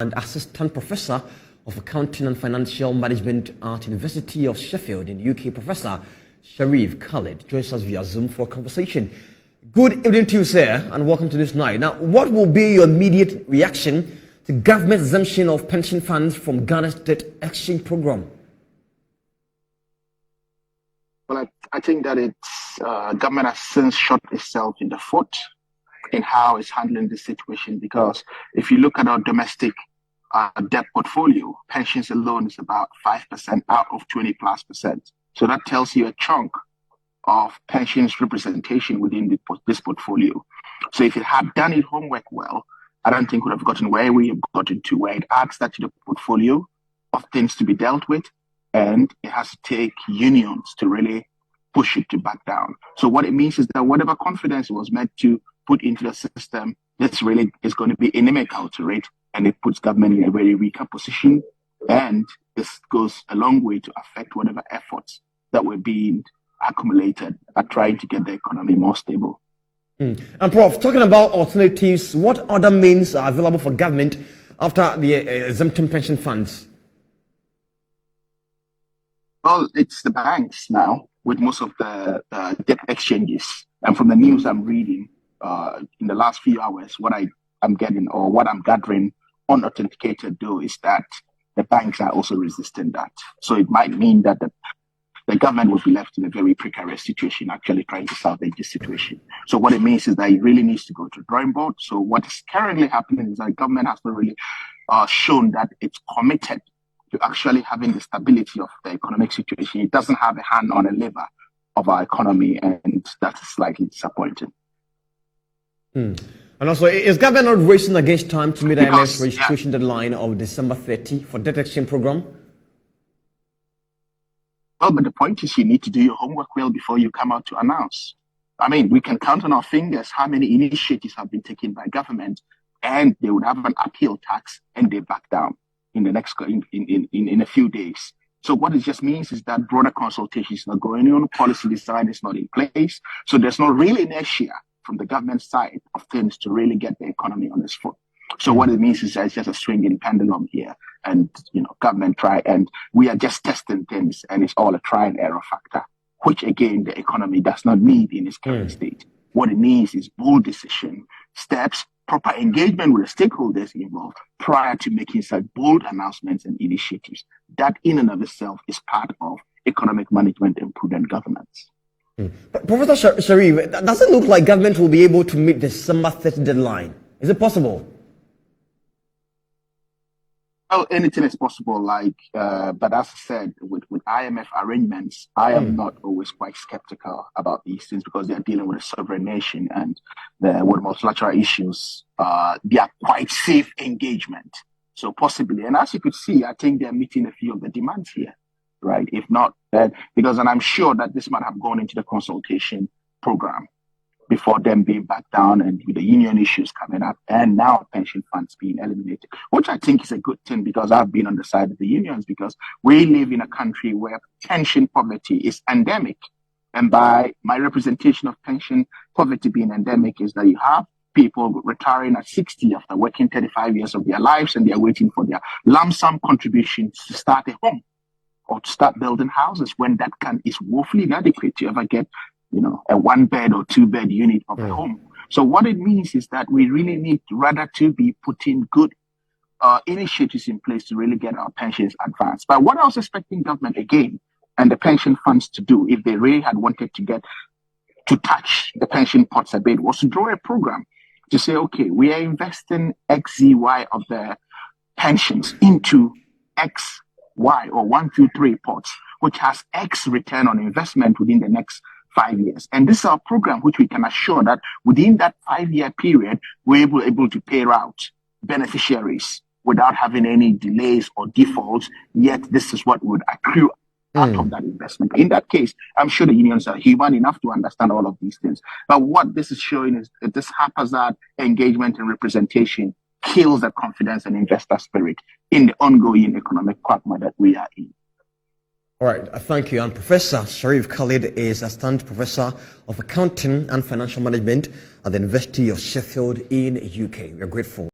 and Assistant Professor of Accounting and Financial Management at University of Sheffield in the UK, Professor Sharif Khalid, joins us via Zoom for a conversation. Good evening to you, sir, and welcome to this night. Now, what will be your immediate reaction to government exemption of pension funds from Ghana's debt exchange program? Well, I think that it's government has since shot itself in the foot in how it's handling this situation, because if you look at our domestic debt portfolio, pensions alone is about 5% out of 20+%. So that tells you a chunk of pensions representation within this portfolio. So if it had done its homework well, I don't think we would have gotten where we have gotten to, where it adds that to the portfolio of things to be dealt with, and it has to take unions to really push it to back down. So what it means is that whatever confidence it was meant to put into the system, this really is going to be inimical to it, and it puts government in a very weaker position. And this goes a long way to affect whatever efforts that were being accumulated at trying to get the economy more stable. And Prof, talking about alternatives, what other means are available for government after the exempting pension funds? Well, it's the banks now with most of the debt exchanges. And from the news I'm reading in the last few hours, what I'm getting, or what I'm gathering unauthenticated though, is that the banks are also resisting that. So it might mean that the government will be left in a very precarious situation, actually trying to salvage this situation. So what it means is that it really needs to go to the drawing board. So what is currently happening is that the government has not really shown that it's committed to actually having the stability of the economic situation. It doesn't have a hand on a lever of our economy, and that is slightly disappointing. And also, is government not racing against time to meet the IMF registration deadline of December 30 for debt exchange program? Well, but the point is you need to do your homework well before you come out to announce. I mean, we can count on our fingers how many initiatives have been taken by government, and they would have an appeal tax and they back down in the next in a few days. So what it just means is that broader consultation is not going on, policy design is not in place. So there's not really inertia from the government side of things to really get the economy on its foot. So what it means is that it's just a swinging pendulum here, and government try, and we are just testing things, and it's all a try and error factor, which again the economy does not need in its current state. What it needs is bold decision, steps, proper engagement with the stakeholders involved prior to making such bold announcements and initiatives. That in and of itself is part of economic management and prudent governance. Professor Sharif, does it look like government will be able to meet the December 30 deadline? Is it possible? Well, anything is possible, but as I said, with IMF arrangements, I am not always quite skeptical about these things, because they are dealing with a sovereign nation, and with multilateral issues, they are quite safe engagement. So possibly, and as you could see, I think they are meeting a few of the demands here, right? If not, and I'm sure that this might have gone into the consultation program before them being back down, and with the union issues coming up, and now pension funds being eliminated, which I think is a good thing, because I've been on the side of the unions, because we live in a country where pension poverty is endemic. And by my representation of pension poverty being endemic is that you have people retiring at 60 after working 35 years of their lives, and they're waiting for their lump sum contributions to start a home or to start building houses, when that is woefully inadequate to ever get a 1-bed or 2-bed unit of a home. So what it means is that we really need rather to be putting good initiatives in place to really get our pensions advanced. But what I was expecting government again and the pension funds to do, if they really had wanted to touch the pension pots a bit, was to draw a program to say, okay, we are investing XZY of the pensions into XY or 1, 2, 3 pots, which has X return on investment within the next 5 years. And this is our program, which we can assure that within that 5-year period, we're able to pay out beneficiaries without having any delays or defaults. Yet this is what would accrue out of that investment. In that case, I'm sure the unions are human enough to understand all of these things. But what this is showing is that this haphazard engagement and representation kills the confidence and investor spirit in the ongoing economic quagmire that we are in. All right, thank you. And Professor Sharif Khalid is Assistant Professor of Accounting and Financial Management at the University of Sheffield in the UK. We are grateful.